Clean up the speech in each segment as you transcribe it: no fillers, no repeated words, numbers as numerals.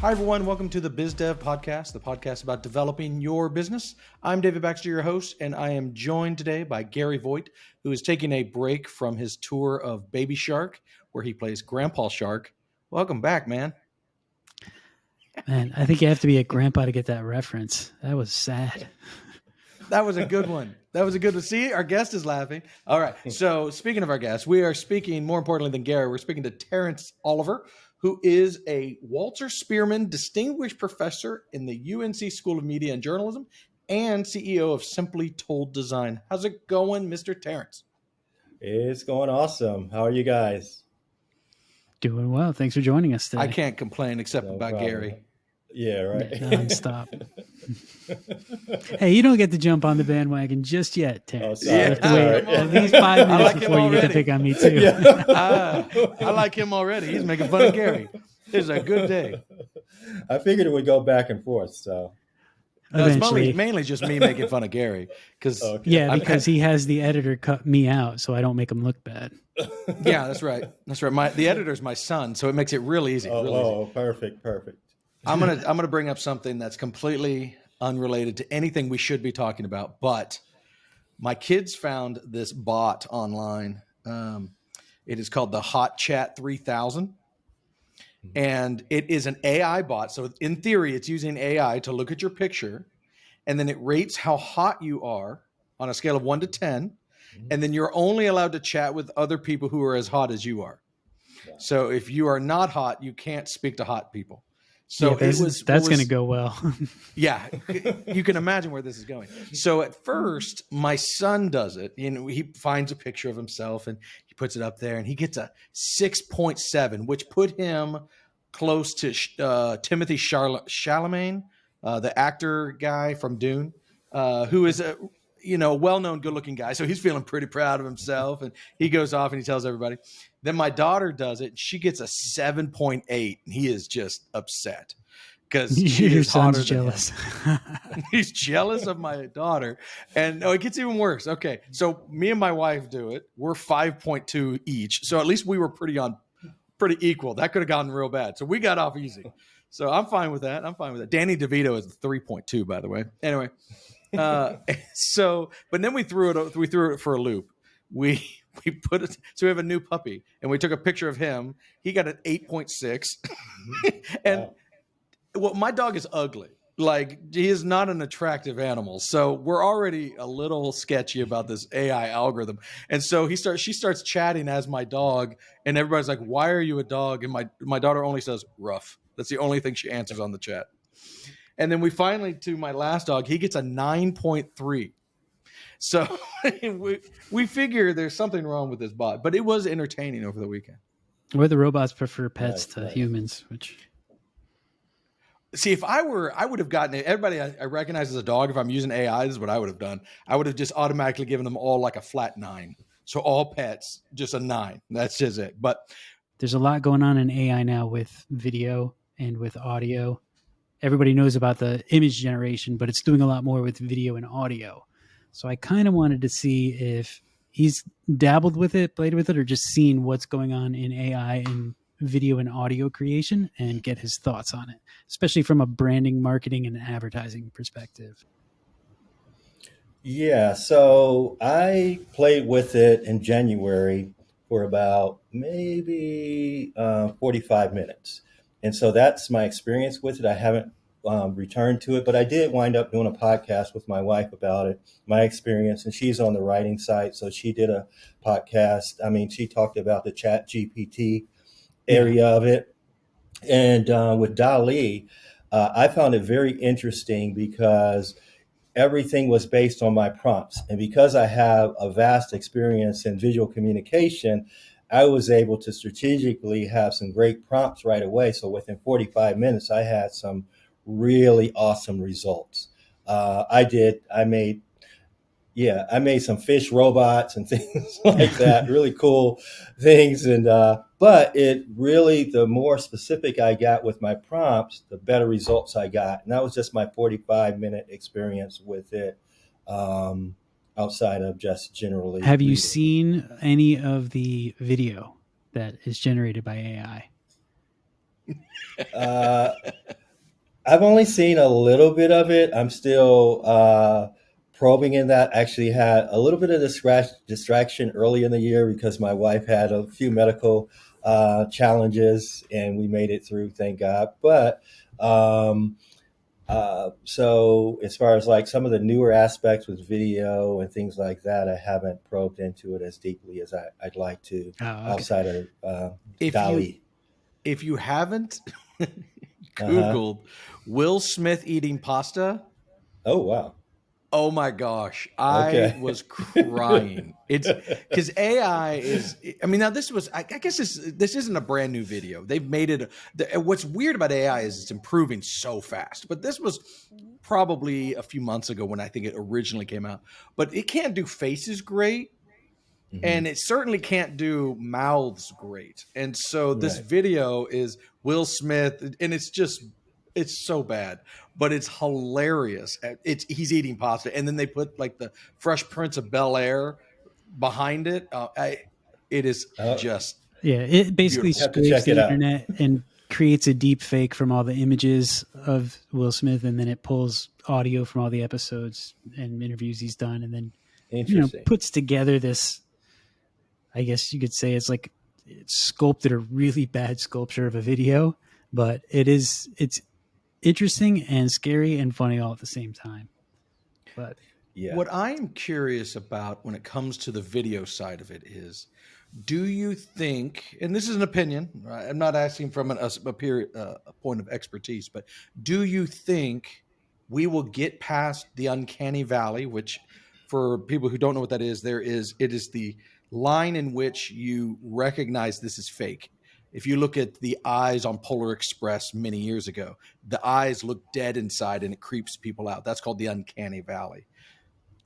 Hi, everyone. Welcome to the BizDev Podcast, the podcast about developing your business. I'm David Baxter, your host, and I am joined today by Gary Voigt, who is taking a break from his tour of Baby Shark, where he plays Grandpa Shark. Welcome back, man. Man, I think you have to be a grandpa to get that reference. That was sad. That was a good one. That was a good one. See, our guest is laughing. All right. So speaking of our guest, we are speaking, more importantly than Gary, we're speaking to Terence Oliver, who is a Walter Spearman Distinguished Professor in the UNC School of Media and Journalism and CEO of Simply Told Design. How's it going, Mr. Terence? It's going awesome. How are you guys? Doing well. Thanks for joining us today. I can't complain except No about problem. Gary. Yeah, right. Non-stop. Hey, you don't get to jump on the bandwagon just yet, Terence. Oh, sorry. You have to wait Sorry. at least 5 minutes like him before you get to already. pick on me too. Yeah. I like him already. He's making fun of Gary. It's a good day. I figured it would go back and forth. So No, it's Eventually. mainly just me making fun of Gary. Because Okay. Yeah, because he has the editor cut me out so I don't make him look bad. Yeah, that's right. That's right. The editor's my son, so it makes it real easy. Real easy. Oh, perfect. I'm gonna bring up something that's completely unrelated to anything we should be talking about. But my kids found this bot online. It is called the Hot Chat 3000, and it is an AI bot. So in theory, it's using AI to look at your picture, and then it rates how hot you are on a scale of 1 to 10, and then you're only allowed to chat with other people who are as hot as you are. Yeah. So if you are not hot, you can't speak to hot people. So Yeah, that's going to go well. Yeah, you can imagine where this is going. So at first, my son does it. You know, he finds a picture of himself and he puts it up there, and he gets a 6.7, which put him close to Timothy Chalamet, the actor guy from Dune, who is a well-known, good-looking guy. So he's feeling pretty proud of himself, and he goes off and he tells everybody. Then my daughter does it. She gets a 7.8, and he is just upset because she Your is hotter son's than him. jealous. He's jealous of my daughter. And it gets even worse. Okay, so me and my wife do it. We're 5.2 each. So at least we were pretty equal. That could have gotten real bad. So we got off easy. So I'm fine with that. Danny DeVito is 3.2, by the way. Anyway, but then we threw it for a loop. We put it, so we have a new puppy, and we took a picture of him. He got an 8.6. And well, my dog is ugly. Like, he is not an attractive animal. So we're already a little sketchy about this AI algorithm. And so she starts chatting as my dog, and everybody's like, "Why are you a dog?" And my daughter only says rough. That's the only thing she answers on the chat. And then we finally, to my last dog, he gets a 9.3. So we figure there's something wrong with this bot, but it was entertaining over the weekend. Or the robots prefer pets to Right. humans, which... See, if I would have gotten it. Everybody I recognize as a dog, if I'm using AI, this is what I would have done. I would have just automatically given them all like a flat 9. So all pets, just a 9. That's just it. But There's a lot going on in AI now with video and with audio. Everybody knows about the image generation, but it's doing a lot more with video and audio. So I kind of wanted to see if he's dabbled with it, played with it, or just seen what's going on in AI and video and audio creation and get his thoughts on it, especially from a branding, marketing, and advertising perspective. Yeah, so I played with it in January for about maybe 45 minutes. And so that's my experience with it. I haven't returned to it, but I did wind up doing a podcast with my wife about it, my experience, and she's on the writing side. So she did a podcast. I mean, she talked about the Chat GPT area of it. And with DALL-E, I found it very interesting because everything was based on my prompts. And because I have a vast experience in visual communication, I was able to strategically have some great prompts right away. So within 45 minutes, I had some really awesome results. I made some fish robots and things like that, really cool things. And but it really, the more specific I got with my prompts, the better results I got. And that was just my 45-minute experience with it, outside of just generally. Have you reading. seen any of the video that is generated by AI? Uh, I've only seen a little bit of it. I'm still probing in that. Actually, had a little bit of distraction early in the year because my wife had a few medical challenges, and we made it through, thank God. But um, so as far as like some of the newer aspects with video and things like that, I haven't probed into it as deeply as I'd like to Oh, okay. outside of If you Dolly. if you haven't Uh-huh. Googled Will Smith eating pasta, Oh, wow. oh my gosh, I Okay. was crying. It's because AI is. I mean, now this was. I guess this isn't a brand new video. They've made it. What's weird about AI is it's improving so fast. But this was probably a few months ago when I think it originally came out. But it can't do faces great, Hmm. and it certainly can't do mouths great. And so this Right. video is Will Smith, and it's so bad, but it's hilarious. It's he's eating pasta, and then they put like the Fresh Prince of Bel Air behind it. It is Oh, just Yeah, it basically beautiful. have to scrapes check the it out. internet and creates a deep fake from all the images of Will Smith, and then it pulls audio from all the episodes and interviews he's done, and then Interesting. puts together this. I guess you could say it's sculpted a really bad sculpture of a video, but it's interesting and scary and funny all at the same time. But Yeah. What I am curious about when it comes to the video side of it is, do you think, and this is an opinion, right? I'm not asking from a point of expertise, but do you think we will get past the uncanny valley, which for people who don't know what that is, it is the line in which you recognize this is fake. If you look at the eyes on Polar Express many years ago, the eyes look dead inside and it creeps people out. That's called the uncanny valley.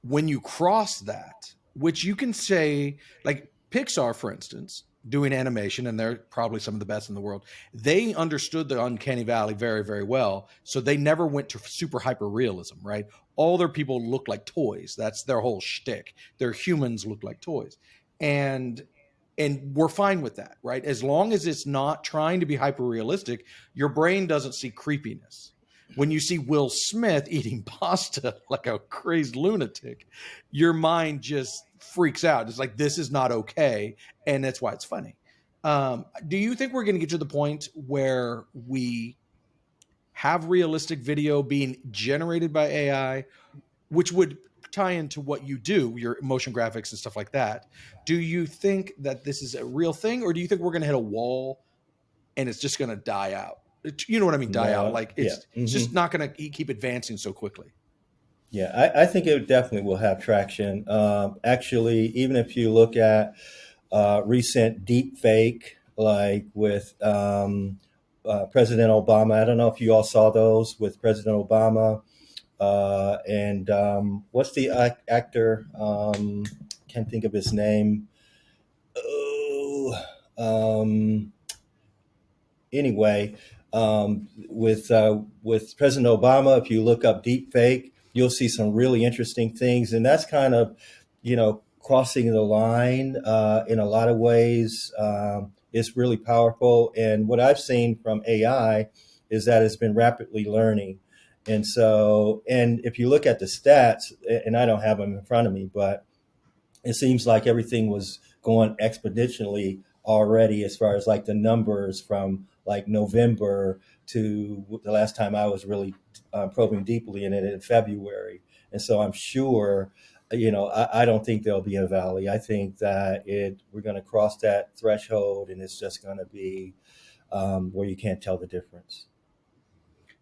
When you cross that, which you can say, like Pixar, for instance, doing animation, and they're probably some of the best in the world, they understood the uncanny valley very, very well. So they never went to super hyper realism, right? All their people look like toys. That's their whole shtick. Their humans look like toys. And we're fine with that, right? As long as it's not trying to be hyper realistic, your brain doesn't see creepiness. When you see Will Smith eating pasta like a crazed lunatic, your mind just freaks out. It's like, this is not okay. And that's why it's funny. Do you think we're going to get to the point where we have realistic video being generated by AI, which would tie into what you do, your motion graphics and stuff like that? Do you think that this is a real thing, or do you think we're going to hit a wall and it's just going to die out? You know what I mean? Die out. No. Like Yeah. it's Hmm. just not going to keep advancing so quickly. Yeah. I think it definitely will have traction. Actually, even if you look at recent deep fake, like with President Obama, I don't know if you all saw those with President Obama. And what's the actor? Can't think of his name. Oh, anyway, with President Obama, if you look up deep fake, you'll see some really interesting things, and that's kind of crossing the line in a lot of ways. It's really powerful, and what I've seen from AI is that it's been rapidly learning. And so, and if you look at the stats, and I don't have them in front of me, but it seems like everything was going exponentially already as far as like the numbers from like November to the last time I was really probing deeply in it in February. And so I'm sure, I don't think there'll be a valley. I think that we're going to cross that threshold, and it's just going to be where you can't tell the difference.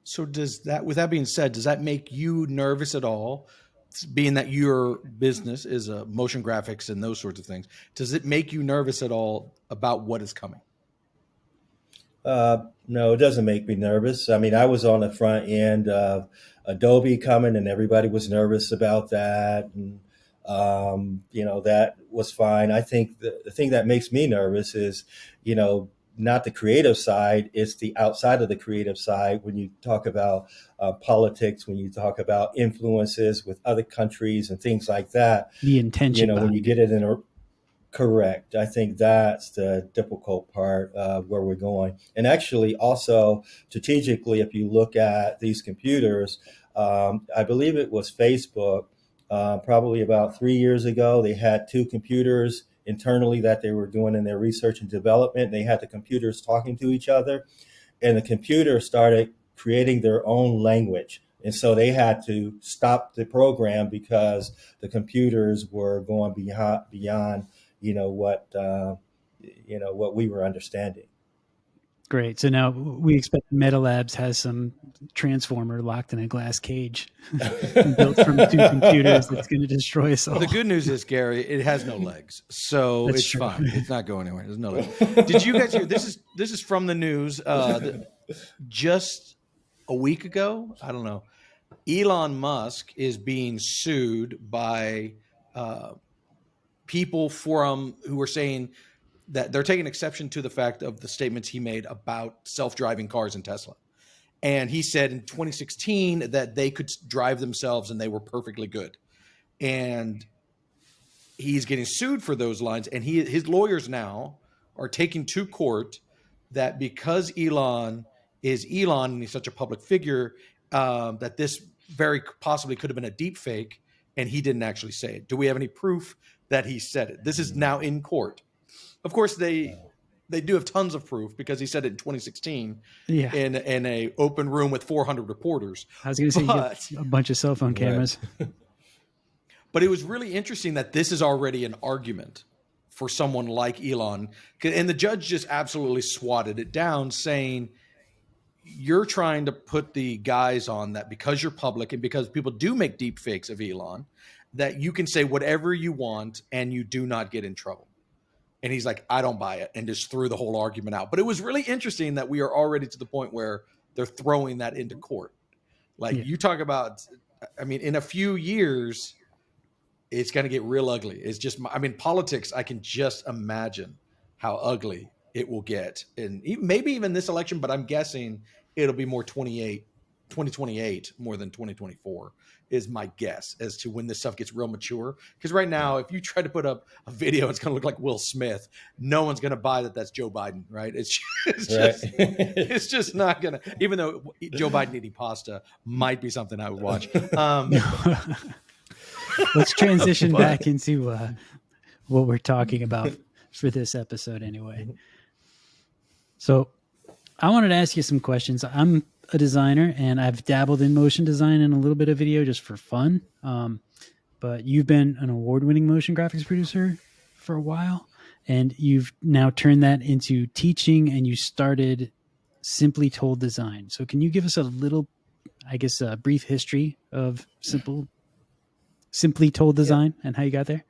So with that being said, does that make you nervous at all? Being that your business is motion graphics and those sorts of things, does it make you nervous at all about what is coming? No, it doesn't make me nervous. I mean, I was on the front end of Adobe coming, and everybody was nervous about that. And, that was fine. I think the thing that makes me nervous is, not the creative side, it's the outside of the creative side. When you talk about politics, when you talk about influences with other countries and things like that, the intention when you behind it. get it in a Correct. I think that's the difficult part of where we're going. And actually, also strategically, if you look at these computers, I believe it was Facebook, probably about 3 years ago, they had two computers internally that they were doing in their research and development. They had the computers talking to each other, and the computer started creating their own language. And so they had to stop the program because the computers were going beyond what we were understanding. Great. So now we expect Meta Labs has some transformer locked in a glass cage built from two computers that's going to destroy us all. The good news is, Gary, it has no legs, so That's it's true. fine. It's not going anywhere. There's no legs. Did you guys hear? This is from the news. Just a week ago, I don't know. Elon Musk is being sued by people who are saying that they're taking exception to the fact of the statements he made about self-driving cars in Tesla. And he said in 2016 that they could drive themselves and they were perfectly good. And he's getting sued for those lines. And his lawyers now are taking to court that because Elon is Elon and he's such a public figure, that this very possibly could have been a deep fake and he didn't actually say it. Do we have any proof that he said it? This is now in court. Of course, they do have tons of proof because he said it in 2016 in a open room with 400 reporters. I was going to say you get a bunch of cell phone cameras. But it was really interesting that this is already an argument for someone like Elon. And the judge just absolutely swatted it down, saying, you're trying to put the guys on that because you're public and because people do make deep fakes of Elon, that you can say whatever you want and you do not get in trouble. And he's like, I don't buy it, and just threw the whole argument out. But it was really interesting that we are already to the point where they're throwing that into court. Like you talk about, I mean, in a few years, it's going to get real ugly. It's just, I mean, politics, I can just imagine how ugly it will get. And maybe even this election, but I'm guessing it'll be more 2028 more than 2024 is my guess as to when this stuff gets real mature. Because right now, if you try to put up a video, it's going to look like Will Smith. No one's going to buy that that's Joe Biden, right? It's just not going to, even though Joe Biden eating pasta might be something I would watch. Let's transition back into what we're talking about for this episode anyway. So I wanted to ask you some questions. I'm a designer and I've dabbled in motion design and a little bit of video just for fun. But you've been an award-winning motion graphics producer for a while, and you've now turned that into teaching, and you started Simply Told Design. So can you give us a little, I guess, a brief history of Simply Told Design and how you got there?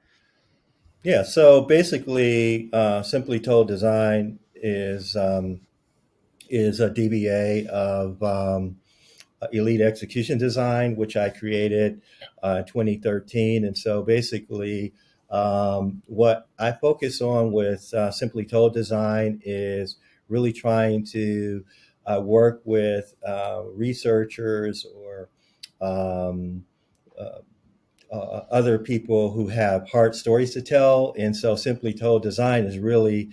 Yeah, so basically, Simply Told Design is a DBA of Elite Execution Design, which I created in 2013. And so basically, what I focus on with Simply Told Design is really trying to work with researchers or other people who have hard stories to tell. And so Simply Told Design is really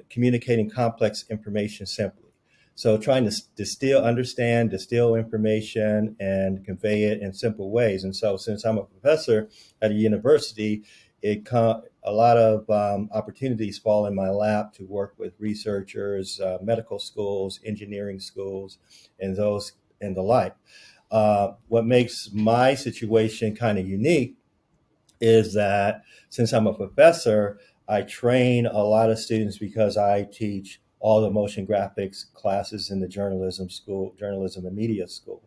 communicating complex information simply. So trying to distill information and convey it in simple ways. And so since I'm a professor at a university, a lot of opportunities fall in my lap to work with researchers, medical schools, engineering schools, and those and the like. What makes my situation kind of unique is that since I'm a professor, I train a lot of students because I teach all the motion graphics classes in the journalism and media school.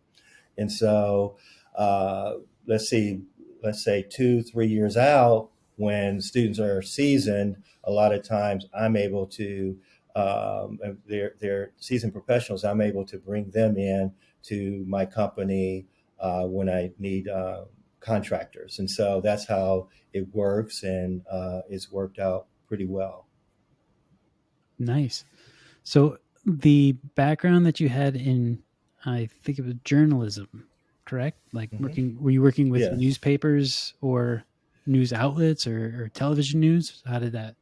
And so let's say 2-3 years out, when students are seasoned, a lot of times I'm able to, they're seasoned professionals, I'm able to bring them in to my company when I need contractors. And so that's how it works, and it's worked out pretty well. Nice. So the background that you had in, I think it was journalism, correct? Like were you working with newspapers or? news outlets or television news? How did that?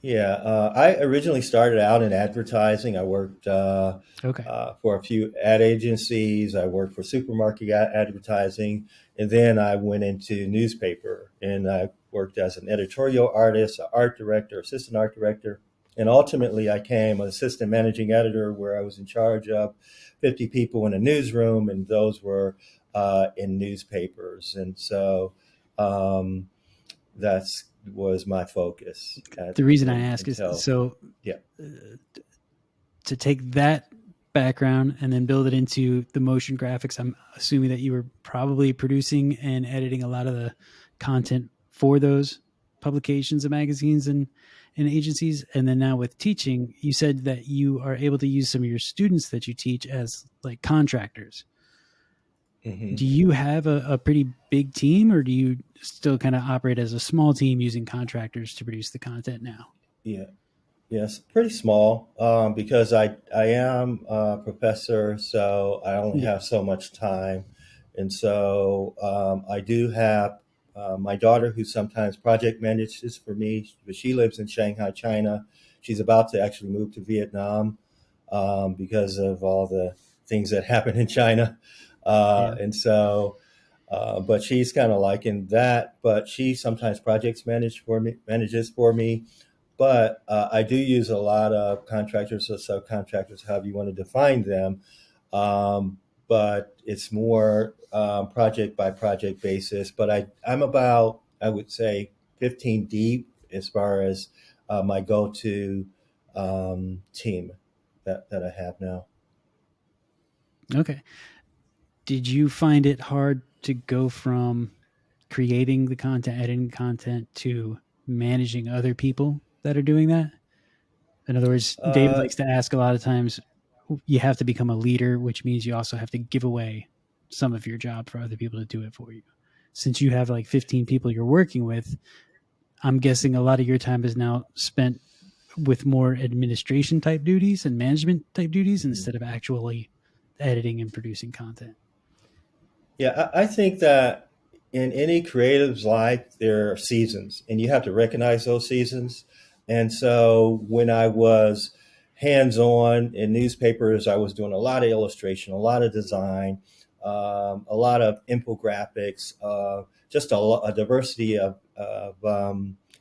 Yeah, I originally started out in advertising. I worked Okay. for a few ad agencies. I worked for supermarket advertising, and then I went into newspaper, and I worked as an editorial artist, an art director, assistant art director, and ultimately I became an assistant managing editor, where I was in charge of 50 people in a newsroom, and those were in newspapers, and so. Um, that's was my focus The reason I ask is until so yeah. to take that background and then build it into the motion graphics. I'm assuming that you were probably producing and editing a lot of the content for those publications and magazines and agencies. And then now with teaching, you said that you are able to use some of your students that you teach as like contractors. Hmm. Do you have a pretty big team, or do you still kind of operate as a small team using contractors to produce the content now? Yeah. Yes, pretty small, because I am a professor, so I only Yeah. have so much time, and so I do have my daughter, who sometimes project manages for me, but she lives in Shanghai, China. She's about to actually move to Vietnam because of all the things that happen in China, Yeah. and so. But she's kind of liking that. But she sometimes manages for me, but I do use a lot of contractors or subcontractors, however you want to define them. But it's more project by project basis. But I'm about, I would say, 15 deep as far as my go-to team that I have now. Okay. Did you find it hard to go from creating the content, editing content, to managing other people that are doing that? In other words, David Uh, likes to ask a lot of times, you have to become a leader, which means you also have to give away some of your job for other people to do it for you. Since you have like 15 people you're working with, I'm guessing a lot of your time is now spent with more administration type duties and management type duties instead of actually editing and producing content. Yeah, I think that in any creative's life, there are seasons, and you have to recognize those seasons. And so when I was hands on in newspapers, I was doing a lot of illustration, a lot of design, a lot of infographics, just a diversity of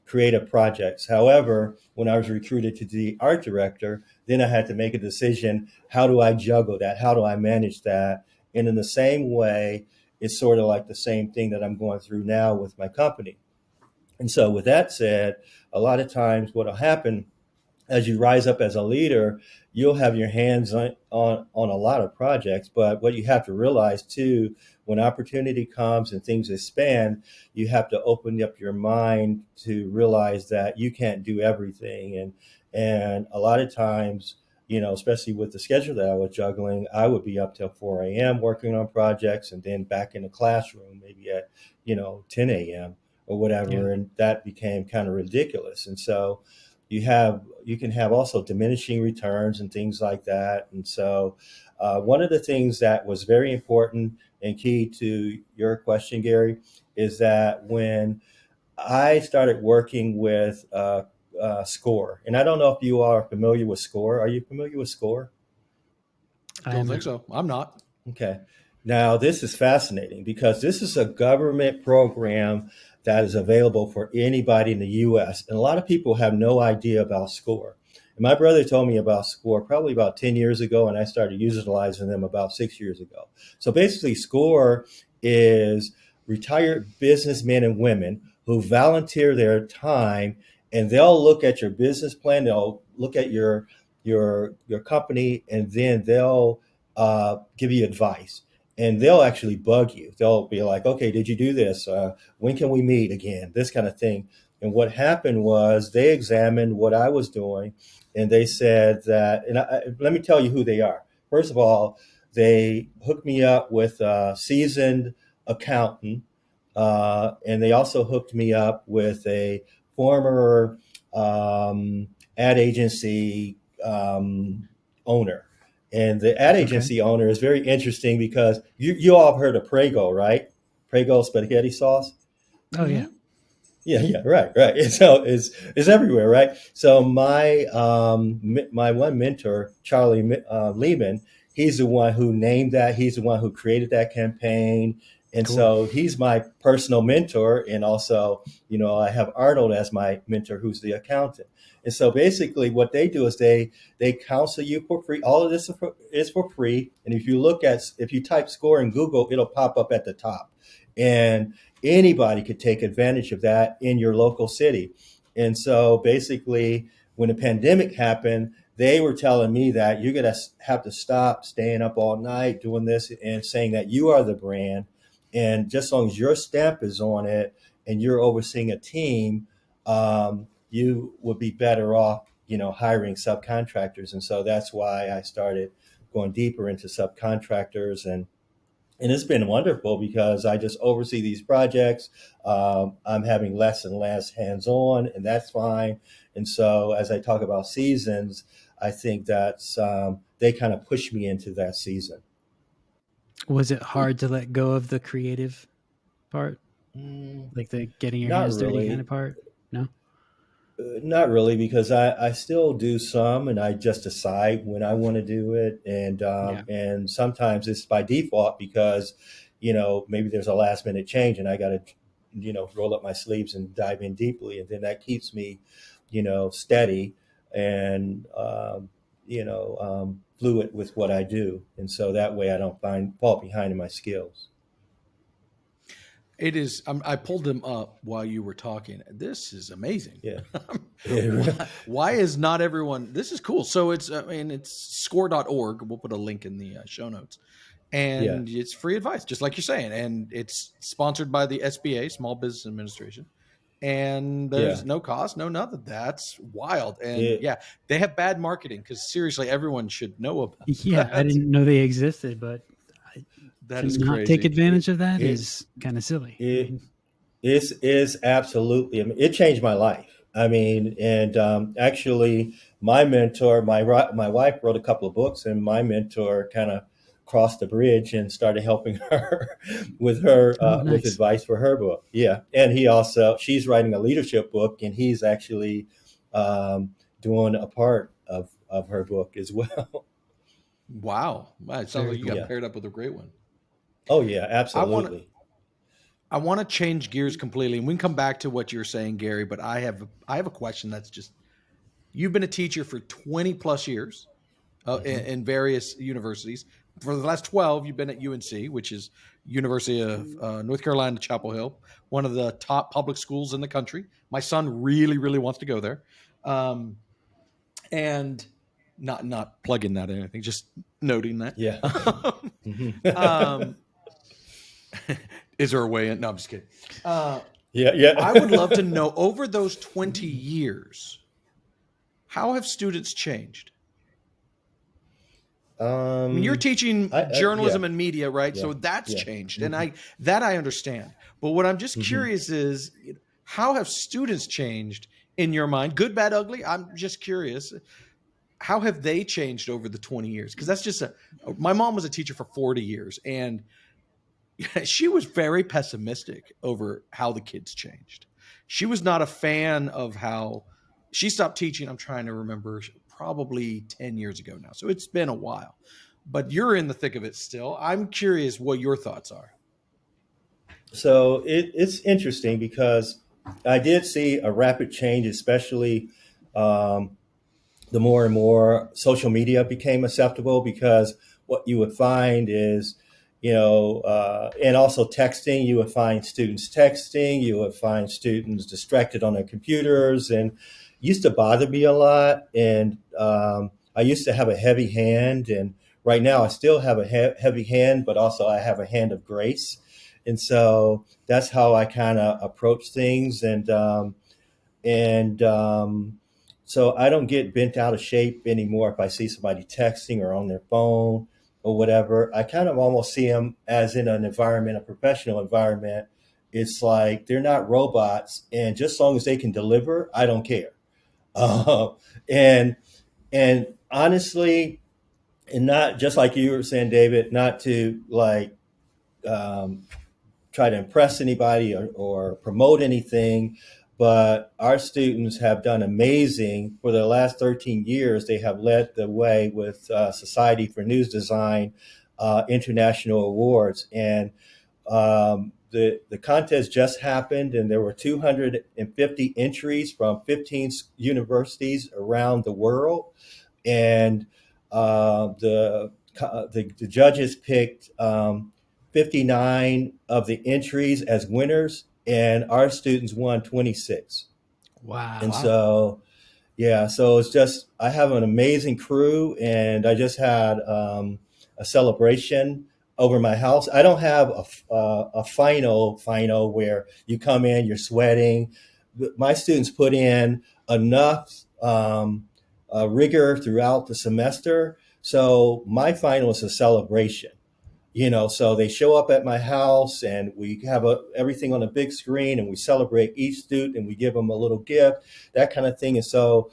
creative projects. However, when I was recruited to be art director, then I had to make a decision: how do I juggle that? How do I manage that? And in the same way, it's sort of like the same thing that I'm going through now with my company. And so, with that said, a lot of times what will happen as you rise up as a leader, you'll have your hands on a lot of projects. But what you have to realize too, when opportunity comes and things expand, you have to open up your mind to realize that you can't do everything. And a lot of times, especially with the schedule that I was juggling, I would be up till 4 a.m. working on projects, and then back in the classroom maybe at 10 a.m. or Yeah. whatever, and that became kind of ridiculous. And so you can have also diminishing returns and things like that. And so one of the things that was very important and key to your question, Gary, is that when I started working with Score, and I don't know if you are familiar with Score. Are you familiar with Score? I Don't am think not. so. I'm not. Okay. Now, this is fascinating because this is a government program that is available for anybody in the US. And a lot of people have no idea about SCORE. And my brother told me about SCORE probably about 10 years ago, and I started utilizing them about 6 years ago. So basically, SCORE is retired businessmen and women who volunteer their time, and they'll look at your business plan, they'll look at your company, and then they'll give you advice, and they'll actually bug you. They'll be like, okay, did you do this? When can we meet again? This kind of thing. And what happened was they examined what I was doing, and they said that, and let me tell you who they are. First of all, they hooked me up with a seasoned accountant, and they also hooked me up with a former ad agency owner. And the ad Okay. agency owner is very interesting because you all have heard of Prego, right? Prego spaghetti sauce. Oh yeah. Yeah, right, right. And so it's everywhere, right? So my one mentor, Charlie Lehman, he's the one who named that. He's the one who created that campaign, and Cool. so he's my personal mentor. And also, I have Arnold as my mentor, who's the accountant. And so basically, what they do is they counsel you for free. All of this is for free. And if you type score in Google, it'll pop up at the top, and anybody could take advantage of that in your local city. And so basically, when the pandemic happened, they were telling me that you're going to have to stop staying up all night doing this and saying that you are the brand. And just as long as your stamp is on it and you're overseeing a team, you would be better off, hiring subcontractors. And so that's why I started going deeper into subcontractors, and it's been wonderful because I just oversee these projects. I'm having less and less hands-on, and that's fine. And so as I talk about seasons, I think that's they kind of push me into that season. Was it hard to let go of the creative part, like the getting your Not hands dirty kind really. of part? No. Not really, because I still do some, and I just decide when I want to do it, Yeah. and sometimes it's by default because, maybe there's a last minute change, and I got to, roll up my sleeves and dive in deeply, and then that keeps me, steady and fluid with what I do, and so that way I don't fall behind in my skills. It is. I pulled them up while you were talking. This is amazing. Yeah. Why is not everyone? This is cool. So it's score.org. We'll put a link in the show notes, Yeah. and it's free advice, just like you're saying. And it's sponsored by the SBA, Small Business Administration. And Yeah. there's no cost, no nothing. That's wild. And It, yeah, they have bad marketing because seriously, everyone should know about Yeah, I that. didn't know they existed, but That to is not take crazy. advantage of that it, is kind of silly. I it, mean, is absolutely. I mean, it changed my life. I mean, and actually, my mentor, my wife wrote a couple of books, and my mentor kind of crossed the bridge and started helping her oh, with nice. advice for her book. Yeah, and she's writing a leadership book, and he's actually doing a part of her book as well. Wow. It sounds Very like you got cool. Yeah. paired up with a great one. Oh yeah, I want to absolutely. I want to change gears completely, and we can come back to what you're saying, Gary. But I have a question that's just you've been a teacher for 20 plus years Hmm. in various universities. For the last 12, you've been at UNC, which is University of North Carolina, Chapel Hill, one of the top public schools in the country. My son really, really wants to go there, and not plugging that in anything, just noting that. Yeah. Hmm. um, is there a way in? No, I'm just kidding. Yeah. I would love to Yeah. know over those 20 years, how have students changed? I mean, you're um, teaching yeah, journalism and media, right? yeah, So that's yeah. changed, and Hmm. I understand. But what I'm just Hmm. curious is, how have students changed in your mind? Good, bad, ugly. I'm just curious. How have they changed over the 20 years? Because that's just my mom was a teacher for 40 years, and she was very pessimistic over how the kids changed. She was not a fan of how she stopped teaching. I'm trying to remember, probably 10 years ago now. So it's been a while, but you're in the thick of it still. I'm curious what your thoughts are. So it's interesting because I did see a rapid change, especially um, the more and more social media became acceptable. Because what you would find is, and also texting, you would find students texting, you would find students distracted on their computers, and used to bother me a lot. And I used to have a heavy hand, and right now I still have a heavy hand, but also I have a hand of grace. And so that's how I kind of approach things. And so I don't get bent out of shape anymore if I see somebody texting or on their phone or whatever. I kind of almost see them as in an environment, a professional environment. It's like they're not robots, and just as long as they can deliver, I don't care. Uh, and and honestly, and not just like you were saying, David, not to like um, try to impress anybody or promote anything. But our students have done amazing. For the last 13 years, they have led the way with Society for News Design international awards. And the contest just happened, and there were 250 entries from 15 universities around the world. And the judges picked 59 of the entries as winners, and our students won 26. Wow. And so, yeah, so it's just, I have an amazing crew, and I just had a celebration over my house. I don't have a final where you come in, you're sweating. My students put in enough rigor throughout the semester. So my final is a celebration. So they show up at my house, and we have everything on a big screen, and we celebrate each student, and we give them a little gift, that kind of thing. And so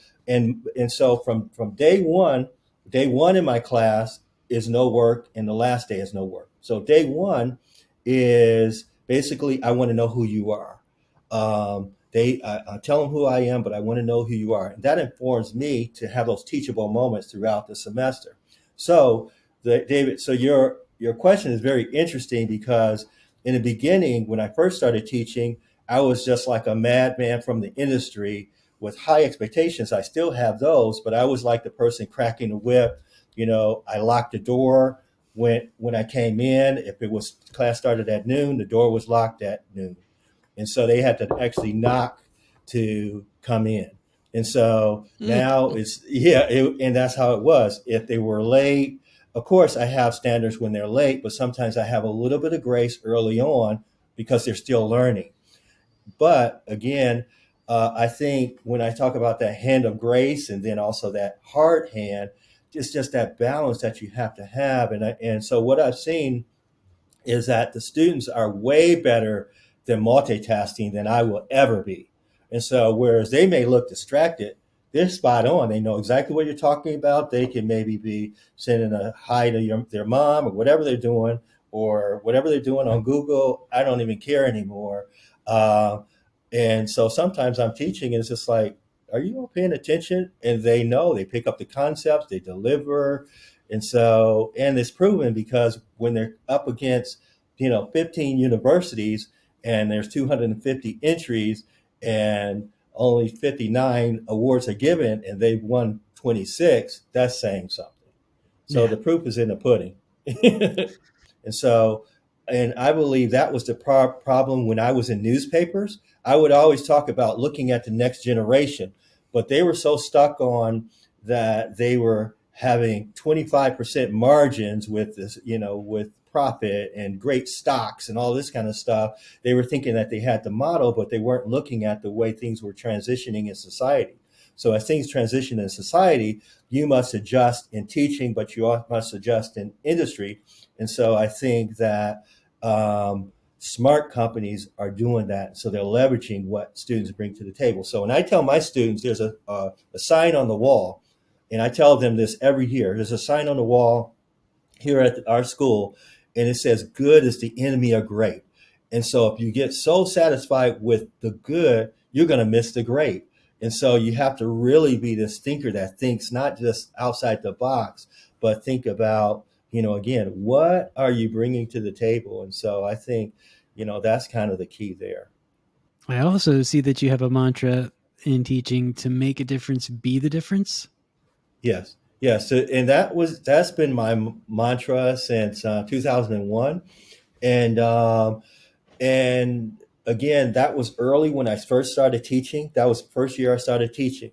from day one in my class is no work, and the last day is no work. So day one is basically, I want to know who you are. I tell them who I am, but I want to know who you are, and that informs me to have those teachable moments throughout the semester. So David, so your question is very interesting, because in the beginning, when I first started teaching, I was just like a madman from the industry with high expectations. I still have those, but I was like the person cracking the whip. I locked the door when I came in. If it was class started at noon, the door was locked at noon. And so they had to actually knock to come in. And so now and that's how it was. If they were late, of course, I have standards when they're late, but sometimes I have a little bit of grace early on because they're still learning. But again, I think when I talk about that hand of grace and then also that hard hand, it's just that balance that you have to have. And so what I've seen is that the students are way better than multitasking than I will ever be. And so whereas they may look distracted, they're spot on. They know exactly what you're talking about. They can maybe be sending a hi to their mom or whatever they're doing on Google. I don't even care anymore. And so sometimes I'm teaching, and it's just like, are you all paying attention? And they know, they pick up the concepts, they deliver. And it's proven, because when they're up against, 15 universities, and there's 250 entries, and only 59 awards are given, and they've won 26, that's saying something. So the proof is in the pudding. And I believe that was the problem when I was in newspapers. I would always talk about looking at the next generation, but they were so stuck on that they were having 25% margins with this, with profit and great stocks and all this kind of stuff. They were thinking that they had the model, but they weren't looking at the way things were transitioning in society. So as things transition in society, you must adjust in teaching, but you must adjust in industry. And so I think that smart companies are doing that. So they're leveraging what students bring to the table. So when I tell my students, there's a sign on the wall, and I tell them this every year. There's a sign on the wall here at our school, and it says, "Good is the enemy of great." And so if you get so satisfied with the good, you're going to miss the great. And so you have to really be this thinker that thinks not just outside the box, but think about, again, what are you bringing to the table? And so I think, that's kind of the key there. I also see that you have a mantra in teaching: to make a difference, be the difference. Yes. Yes. So, and that's been my mantra since 2001. And again, that was early when I first started teaching. That was the first year I started teaching.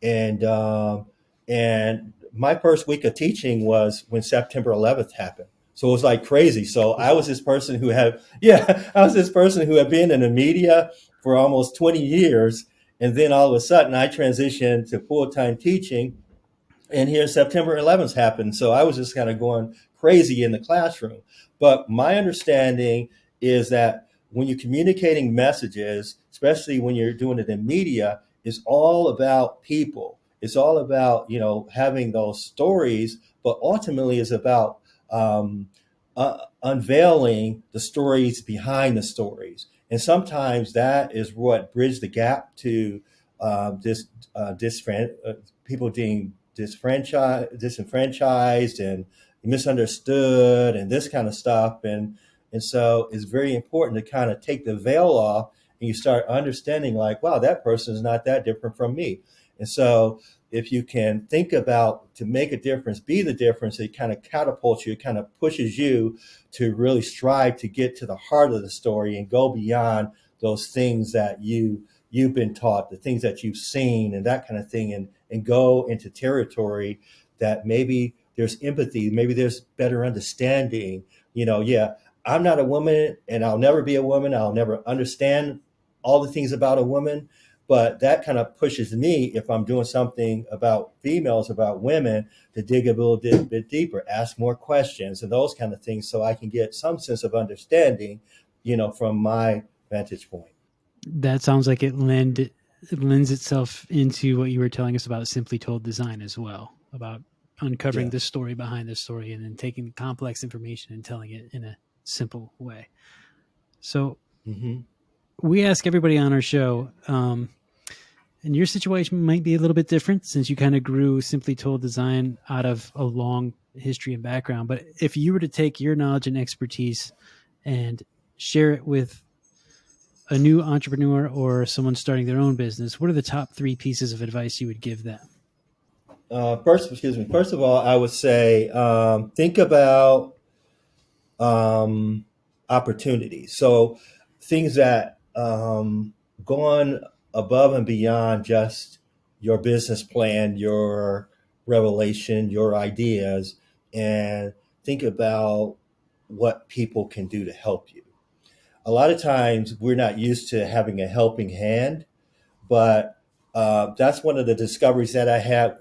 And my first week of teaching was when September 11th happened. So it was like crazy. So I was this person who had been in the media for almost 20 years. And then all of a sudden I transitioned to full-time teaching. And here September 11th happened. So I was just kind of going crazy in the classroom. But my understanding is that when you're communicating messages, especially when you're doing it in media, it's all about people. It's all about, having those stories, but ultimately it's about unveiling the stories behind the stories. And sometimes that is what bridged the gap to this people being disenfranchised and misunderstood and this kind of stuff. And so it's very important to kind of take the veil off and you start understanding like, wow, that person is not that different from me. And so if you can think about to make a difference, be the difference, it kind of catapults you, it kind of pushes you to really strive to get to the heart of the story and go beyond those things that you've been taught, the things that you've seen and that kind of thing, and go into territory that maybe there's empathy, maybe there's better understanding. Yeah, I'm not a woman and I'll never be a woman. I'll never understand all the things about a woman. But that kind of pushes me, if I'm doing something about females, about women, to dig a little bit deeper, ask more questions and those kind of things so I can get some sense of understanding, from my vantage point. That sounds like it lends itself into what you were telling us about Simply Told design as well, about uncovering Yeah. the story behind the story and then taking the complex information and telling it in a simple way. So Mm-hmm. we ask everybody on our show, and your situation might be a little bit different since you kind of grew Simply Told design out of a long history and background. But if you were to take your knowledge and expertise and share it with a new entrepreneur or someone starting their own business, what are the top 3 pieces of advice you would give them? First of all, I would say think about opportunities. So things that going above and beyond just your business plan, your revelation, your ideas, and think about what people can do to help you. A lot of times we're not used to having a helping hand, but that's one of the discoveries that I had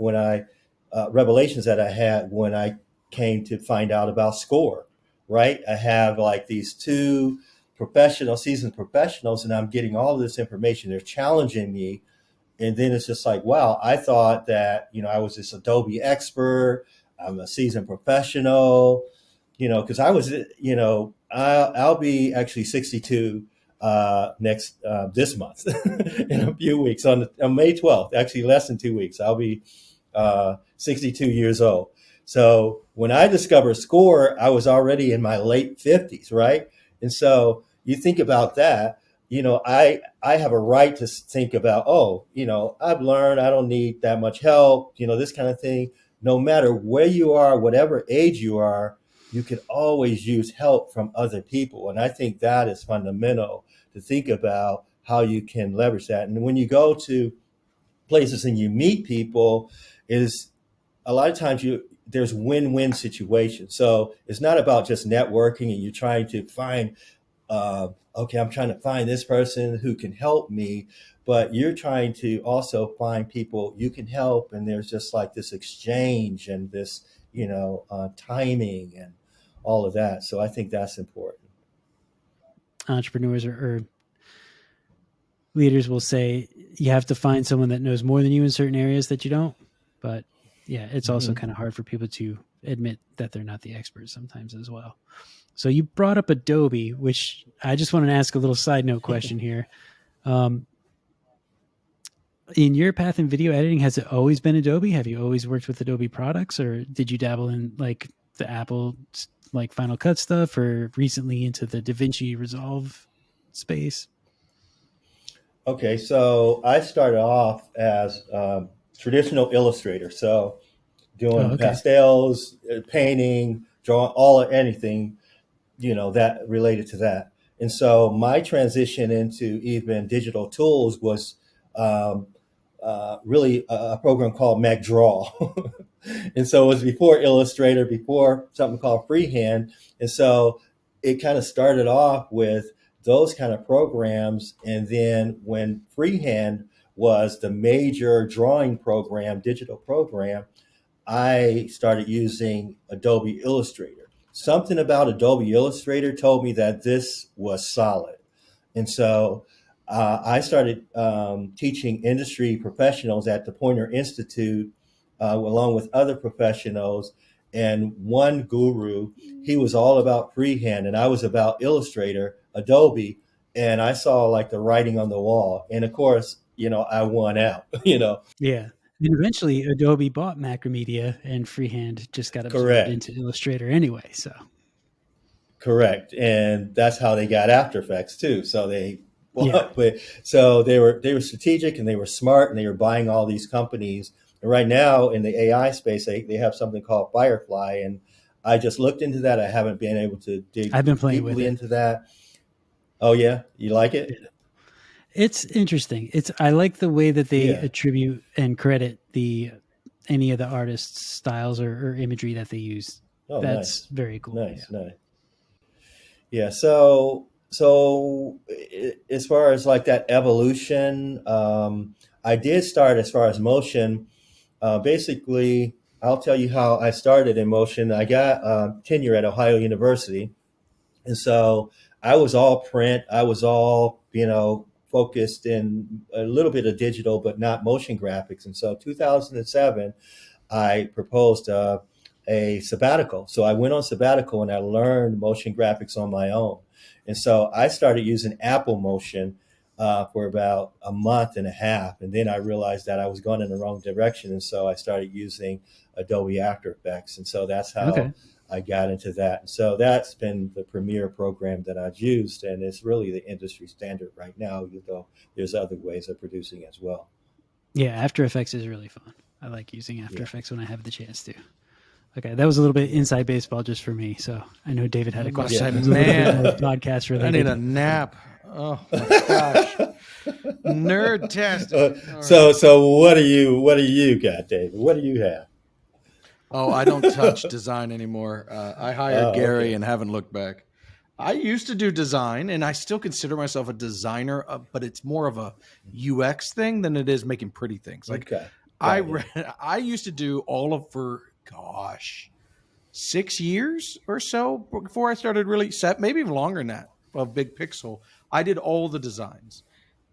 revelations that I had when I came to find out about SCORE, right? I have like these 2 seasoned professionals, and I'm getting all of this information. They're challenging me. And then it's just like, wow, I thought that, I was this Adobe expert. I'm a seasoned professional, because I was, I'll be actually 62 next this month in a few weeks on May 12th, actually less than 2 weeks. I'll be 62 years old. So when I discovered SCORE, I was already in my late 50s, right? And so you think about that, I have a right to think about, I've learned I don't need that much help, this kind of thing. No matter where you are, whatever age you are, you can always use help from other people. And I think that is fundamental to think about how you can leverage that. And when you go to places and you meet people, is a lot of times there's win-win situations. So it's not about just networking and you're trying to find, okay, I'm trying to find this person who can help me, but you're trying to also find people you can help. And there's just like this exchange and this, timing and all of that. So I think that's important. Entrepreneurs or leaders will say you have to find someone that knows more than you in certain areas that you don't. But yeah, it's also kind of hard for people to admit that they're not the experts sometimes as well. So you brought up Adobe, which I just want to ask a little side note question here. In your path in video editing, has it always been Adobe? Have you always worked with Adobe products, or did you dabble in like the Apple like Final Cut stuff, or recently into the DaVinci Resolve space? Okay, so I started off as traditional illustrator, so Oh, doing okay. pastels, painting, drawing, anything that related to that. And so my transition into even digital tools was um, really a program called MacDraw. And so it was before Illustrator, before something called Freehand. And so it kind of started off with those kind of programs. And then when Freehand was the major drawing program, digital program, I started using Adobe Illustrator. Something about Adobe Illustrator told me that this was solid. And so I started teaching industry professionals at the Poynter Institute, along with other professionals. and one guru, he was all about freehand, and I was about Illustrator, Adobe, and I saw like the writing on the wall. And of course, I won out. Yeah. And eventually Adobe bought Macromedia and freehand just got absorbed Correct. into Illustrator anyway. So Correct, and that's how they got After Effects too. So Yeah. they were strategic and they were smart and they were buying all these companies. And right now in the AI space, they have something called Firefly, and I just looked into that. I haven't been able to dig I've been playing with deeply it. into that. Oh yeah, you like it? Yeah. It's interesting. I like the way that they Yeah. attribute and credit any of the artists' styles or imagery that they use. Oh, That's nice, very cool. nice, nice. Yeah. So as far as like that evolution, I did start as far as motion. Basically, I'll tell you how I started in motion. I got tenure at Ohio University, and so I was all print. I was all focused in a little bit of digital, but not motion graphics. And so 2007, I proposed a sabbatical. So I went on sabbatical and I learned motion graphics on my own. And so I started using Apple Motion for about a month and a half. And then I realized that I was going in the wrong direction. And so I started using Adobe After Effects. And so that's how I got into that. And so that's been the premier program that I've used. And it's really the industry standard right now, even though there's other ways of producing as well. Yeah, After Effects is really fun. I like using After Effects when I have the chance to. Okay, that was a little bit inside baseball just for me. So I know David had a question. Man, podcast related. I need a nap. Oh my gosh, nerd test. So what do you got, David? What do you have? Oh, I don't touch design anymore. I hired Gary and haven't looked back. I used to do design, and I still consider myself a designer, but it's more of a UX thing than it is making pretty things. Like I used to do all of for 6 years or so before I started really maybe even longer than that, of Big Pixel. I did all the designs,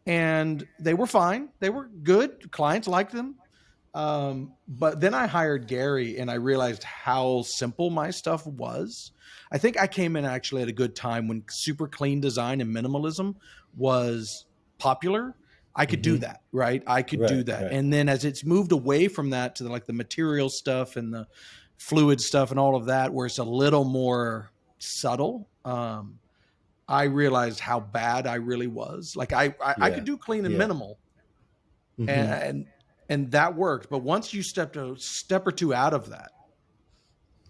and they were fine. They were good. Clients liked them. But then I hired Gary and I realized how simple my stuff was. I think I came in actually at a good time when super clean design and minimalism was popular. I could do that, right? I could do that. Right. And then as it's moved away from that to the material stuff and the fluid stuff and all of that, where it's a little more subtle, I realized how bad I really was. Like I could do clean and minimal, and that worked. But once you stepped a step or two out of that,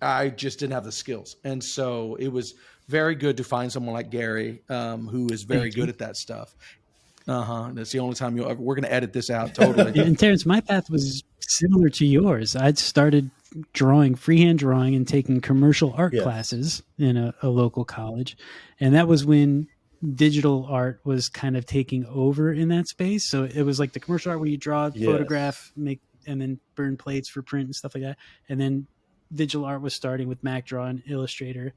I just didn't have the skills. And so it was very good to find someone like Gary, who is very good at that stuff. That's the only time we're going to edit this out totally. And Terence, my path was similar to yours. I'd started freehand drawing and taking commercial art classes in a local college. And that was when digital art was kind of taking over in that space. So it was like the commercial art where you draw, photograph, make, and then burn plates for print and stuff like that. And then digital art was starting with MacDraw and Illustrator.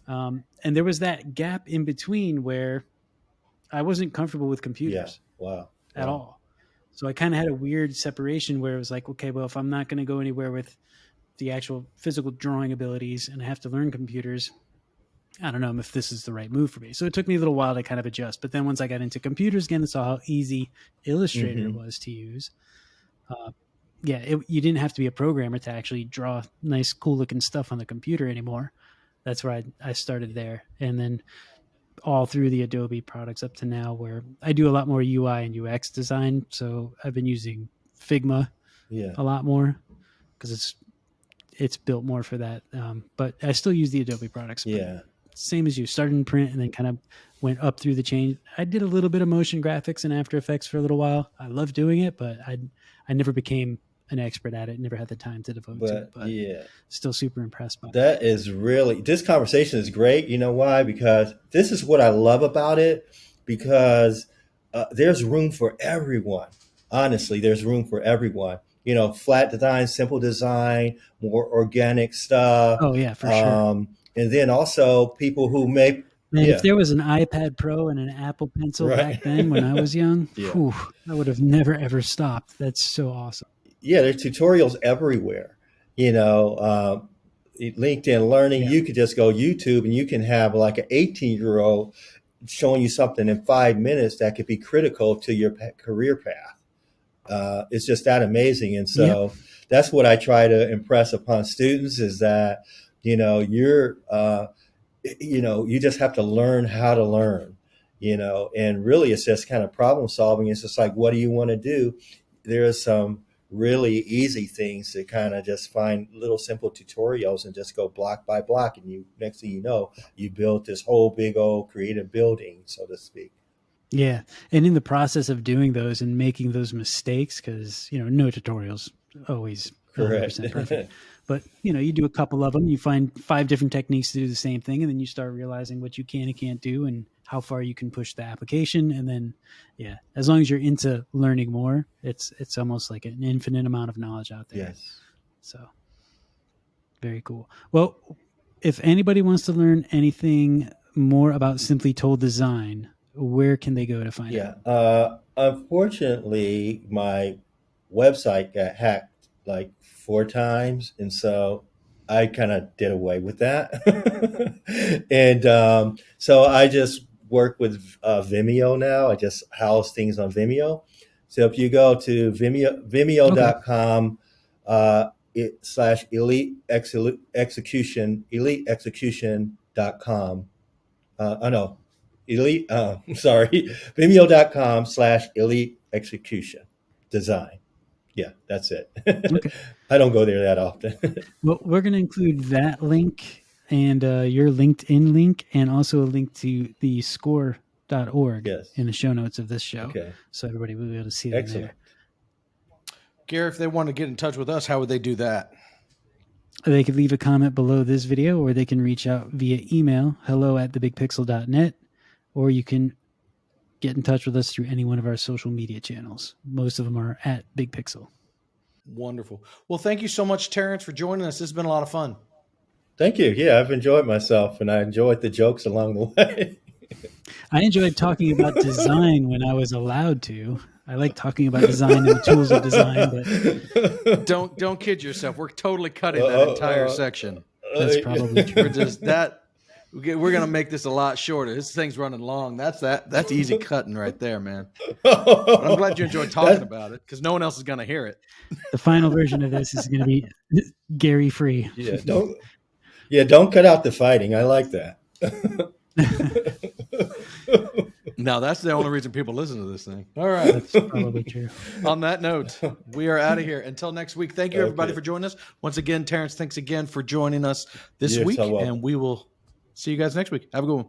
And there was that gap in between where I wasn't comfortable with computers at all. So I kind of had a weird separation where it was like, okay, well, if I'm not going to go anywhere with the actual physical drawing abilities and I have to learn computers, I don't know if this is the right move for me. So it took me a little while to kind of adjust. But then once I got into computers again and saw how easy Illustrator was to use, you didn't have to be a programmer to actually draw nice, cool looking stuff on the computer anymore. That's where I started there. And then all through the Adobe products up to now, where I do a lot more UI and UX design. So I've been using Figma a lot more because it's built more for that. But I still use the Adobe products. Same as you, started in print and then kind of went up through the chain. I did a little bit of motion graphics and After Effects for a little while. I love doing it, but I never became an expert at it. Never had the time to devote to it. But still super impressed by that. Is really, this conversation is great. You know why? Because this is what I love about it, because there's room for everyone. Honestly, there's room for everyone. Flat design, simple design, more organic stuff. Oh yeah, for sure. And then also people who may... if there was an iPad Pro and an Apple Pencil back then when I was young, I would have never, ever stopped. That's so awesome. Yeah, there's tutorials everywhere. LinkedIn Learning, you could just go YouTube and you can have like an 18-year-old showing you something in 5 minutes that could be critical to your career path. It's just that amazing. And so that's what I try to impress upon students is that, you just have to learn how to learn, and really it's just kind of problem solving. It's just like, what do you want to do? There are some really easy things to kind of just find little simple tutorials and just go block by block. And next thing you know, you built this whole big old creative building, so to speak. Yeah. And in the process of doing those and making those mistakes, because, no tutorials always 100% perfect. But, you do a couple of them, you find 5 different techniques to do the same thing, and then you start realizing what you can and can't do and how far you can push the application. And then, as long as you're into learning more, it's almost like an infinite amount of knowledge out there. Yes. So very cool. Well, if anybody wants to learn anything more about Simply Told Design, where can they go to find out? Unfortunately, my website got hacked like 4 times, and so I kind of did away with that. And so I just work with Vimeo now. I just house things on Vimeo. So if you go to vimeo.com /elite execution, eliteexecution.com. Vimeo.com /elite execution design. Yeah, that's it. Okay. I don't go there that often. Well, we're going to include that link and your LinkedIn link and also a link to the score.org in the show notes of this show. Okay. So everybody will be able to see that there. Gary, if they want to get in touch with us, how would they do that? They could leave a comment below this video, or they can reach out via email, hello@thebigpixel.net, or you can get in touch with us through any one of our social media channels. Most of them are at Big Pixel. Wonderful. Well, thank you so much, Terence, for joining us. This has been a lot of fun. Thank you. Yeah, I've enjoyed myself, and I enjoyed the jokes along the way. I enjoyed talking about design when I was allowed to. I like talking about design and the tools of design, but don't kid yourself. We're totally cutting that entire section. That's probably true. We're gonna make this a lot shorter. This thing's running long. That's easy cutting right there, man. But I'm glad you enjoyed talking about it because no one else is gonna hear it. The final version of this is going to be Gary free. Don't cut out the fighting. I like that. No, that's the only reason people listen to this thing. All right. That's probably true. On that note, we are out of here. Until next week, thank you, everybody, for joining us. Once again, Terence, thanks again for joining us this week. And we will see you guys next week. Have a good one.